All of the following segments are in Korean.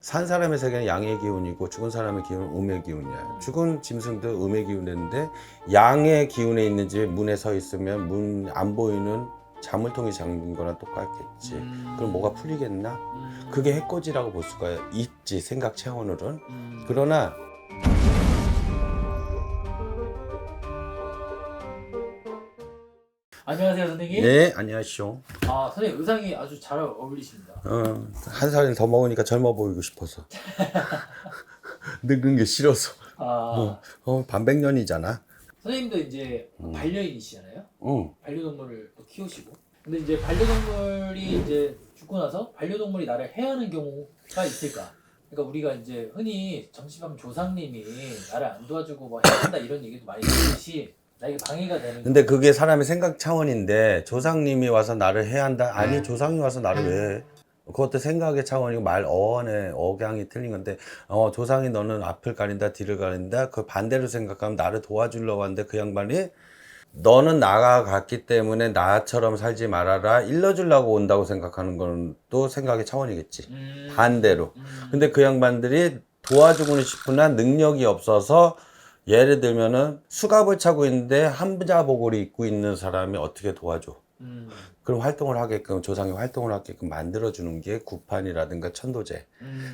산 사람의 세계는 양의 기운이고 죽은 사람의 기운은 음의 기운이야. 죽은 짐승도 음의 기운인데 양의 기운에 있는 집에 문에 서 있으면 문 안 보이는 자물통이 잠긴 거랑 똑같겠지. 그럼 뭐가 풀리겠나? 그게 해코지라고 볼 수가 있지, 생각 차원으로는. 그러나 안녕하세요, 선생님. 네, 안녕하시오. 선생님 의상이 아주 잘 어울리십니다. 한 살이 더 먹으니까 젊어 보이고 싶어서. 늙은 게 싫어서. 반백년이잖아. 선생님도 이제 반려인이시잖아요. 응. 반려동물을 또 키우시고. 근데 이제 반려동물이 이제 죽고 나서 반려동물이 나를 해하는 경우가 있을까? 그러니까 우리가 이제 흔히 점심하면 조상님이 나를 안 도와주고 뭐 해한다 이런 얘기도 많이 듣듯이 나에게 방해가 되는. 근데 그게 사람의 생각 차원인데 조상님이 와서 나를 해야 한다? 아니, 조상이 와서 나를 왜 해? 그것도 생각의 차원이고 말 어원의 억양이 틀린 건데 조상이 너는 앞을 가린다 뒤를 가린다, 그 반대로 생각하면 나를 도와주려고 하는데 그 양반이 너는 나아갔기 때문에 나처럼 살지 말아라 일러주려고 온다고 생각하는 건 또 생각의 차원이겠지. 반대로. 근데 그 양반들이 도와주고는 싶으나 능력이 없어서, 예를 들면은 수갑을 차고 있는데 한자복을 입고 있는 사람이 어떻게 도와줘? 그럼 활동을 하게끔, 조상이 활동을 하게끔 만들어주는 게 구판이라든가 천도제.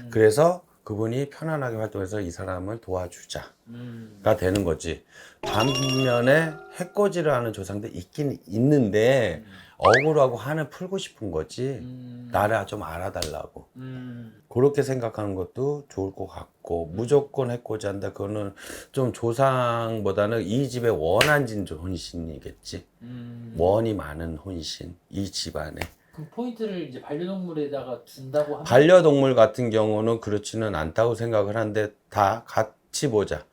그래서 그분이 편안하게 활동해서 이 사람을 도와주자가 되는 거지. 반면에 해코지를 하는 조상도 있긴 있는데 억울하고 한을 풀고 싶은 거지. 나를 좀 알아달라고. 그렇게 생각하는 것도 좋을 것 같고, 무조건 해코지 한다, 그거는 좀 조상보다는 이 집의 원한진 혼신이겠지. 원이 많은 혼신, 이 집안에. 그럼 포인트를 이제 반려동물에다가 둔다고 하면 반려동물 같은 경우는 그렇지는 않다고 생각을 하는데, 다 같이 보자.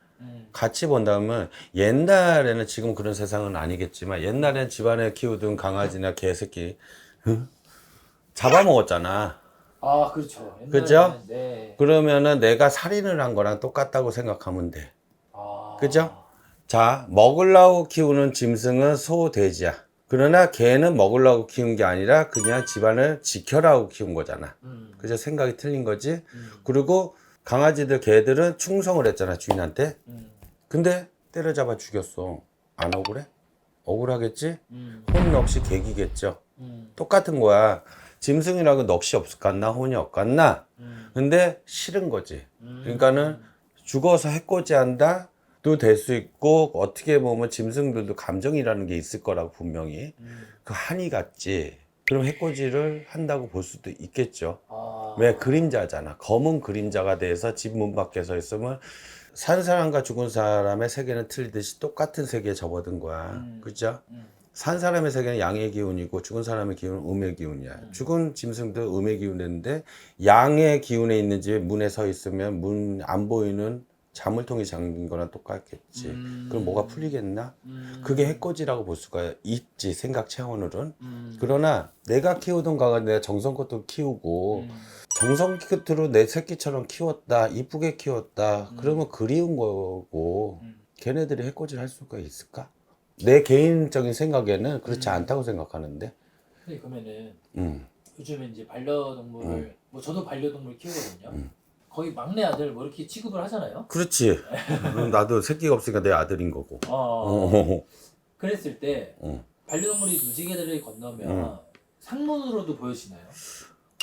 같이 본다면, 옛날에는, 지금 그런 세상은 아니겠지만 옛날에는 집안에 키우던 강아지나 개새끼 잡아먹었잖아. 그렇죠. 그죠? 옛날에는, 네. 그러면은 내가 살인을 한 거랑 똑같다고 생각하면 돼. 아, 그죠? 자, 먹으려고 키우는 짐승은 소, 돼지야. 그러나 개는 먹으려고 키운 게 아니라 그냥 집안을 지켜라고 키운 거잖아. 그죠? 생각이 틀린 거지. 그리고 강아지들, 개들은 충성을 했잖아, 주인한테. 근데 때려잡아 죽였어. 안 억울해? 억울하겠지? 혼 없이 개기겠죠. 똑같은 거야. 짐승이라고 넋이 없었겠나? 혼이 없겠나? 근데 싫은 거지. 그러니까는 죽어서 해코지 한다? 도 될 수 있고, 어떻게 보면 짐승들도 감정이라는 게 있을 거라고 분명히. 그 한이 같지. 그럼 해코지를 한다고 볼 수도 있겠죠. 왜? 그림자잖아. 검은 그림자가 돼서 집 문 밖에서 있으면 산 사람과 죽은 사람의 세계는 틀리듯이 똑같은 세계에 접어든 거야. 그죠? 산 사람의 세계는 양의 기운이고 죽은 사람의 기운은 음의 기운이야. 죽은 짐승도 음의 기운인데 양의 기운에 있는 집에 문에 서 있으면 문 안 보이는 자물통이 잠긴 거랑 똑같겠지. 그럼 뭐가 풀리겠나? 그게 해코지라고 볼 수가 있지, 생각 차원으로는. 그러나 내가 키우던 강아지 내가 정성껏 키우고 정성 끝으로 내 새끼처럼 키웠다, 이쁘게 키웠다, 그러면 그리운 거고, 걔네들이 해코지를 할 수가 있을까? 내 개인적인 생각에는 그렇지 않다고 생각하는데. 근데 그러면은 음. 요즘에 이제 반려동물을 뭐 저도 반려동물 키우거든요. 거의 막내 아들 뭐 이렇게 취급을 하잖아요. 그렇지. 나도 새끼가 없으니까 내 아들인 거고. 그랬을 때 반려동물이 무지개다리를 건너면 상문으로도 보여지나요?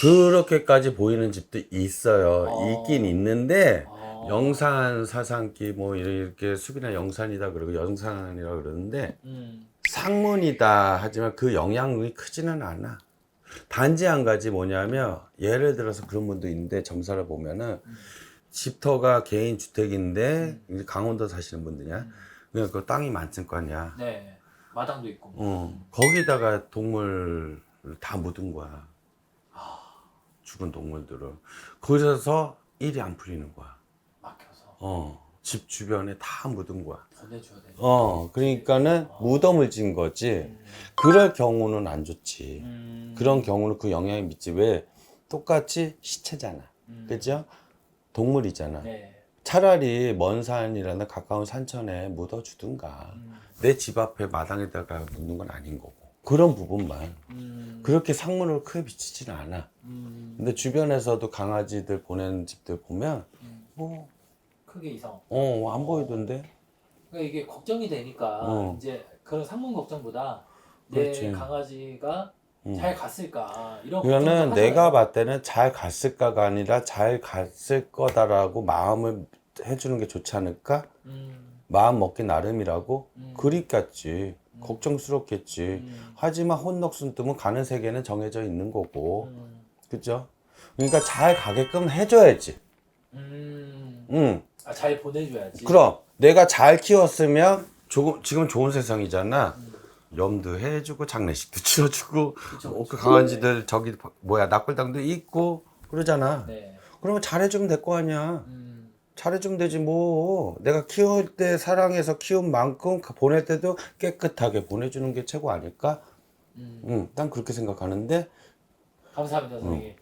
그렇게까지 보이는 집도 있어요. 있긴 있는데, 아. 영산, 사산기, 뭐, 이렇게 숲이나 영산이다 그러고 영산이라 그러는데, 상문이다 하지만 그 영향이 크지는 않아. 단지 한 가지 뭐냐면, 예를 들어서 그런 분도 있는데, 점사를 보면은, 집터가 개인 주택인데, 이제 강원도 사시는 분들이야. 그냥 그 땅이 많을 거 아니야. 네. 마당도 있고. 거기다가 동물을 다 묻은 거야. 죽은 동물들을. 그래서 일이 안 풀리는 거야. 막혀서 집 주변에 다 묻은 거야. 보내줘야 되는. 그러니까는 무덤을 진 거지. 그럴 경우는 안 좋지. 그런 경우는 그 영향이 미치. 왜? 똑같이 시체잖아. 그죠? 동물이잖아. 네. 차라리 먼 산이라나 가까운 산천에 묻어주든가. 내 집 앞에 마당에다가 묻는 건 아닌 거고. 그런 부분만. 음. 그렇게 상문을 크게 비치지는 않아. 근데 주변에서도 강아지들 보내는 집들 보면 뭐 크게 이상. 안 보이던데. 그러니까 이게 걱정이 되니까 어. 이제 그런 상문 걱정보다 내 그렇지. 강아지가 잘 갔을까 이런 이거는 걱정도 내가 하잖아요. 봤을 때는 잘 갔을까가 아니라 잘 갔을 거다라고 마음을 해주는 게 좋지 않을까? 마음 먹기 나름이라고? 그립겠지. 걱정스럽겠지. 하지만 혼넋은 뜨면 가는 세계는 정해져 있는 거고. 그죠? 그러니까 잘 가게끔 해줘야지. 응. 아, 잘 보내줘야지. 그럼 내가 잘 키웠으면 지금 좋은 세상이잖아. 염도 해주고 장례식도 치러주고 그쵸. 그 강아지들 저기 뭐야 낙골당도 있고 그러잖아. 네. 그러면 잘해주면 될 거 아니야. 음, 잘해주면 되지 뭐. 내가 키울 때 사랑해서 키운 만큼 보낼 때도 깨끗하게 보내주는 게 최고 아닐까? 난 그렇게 생각하는데 감사합니다, 선생님.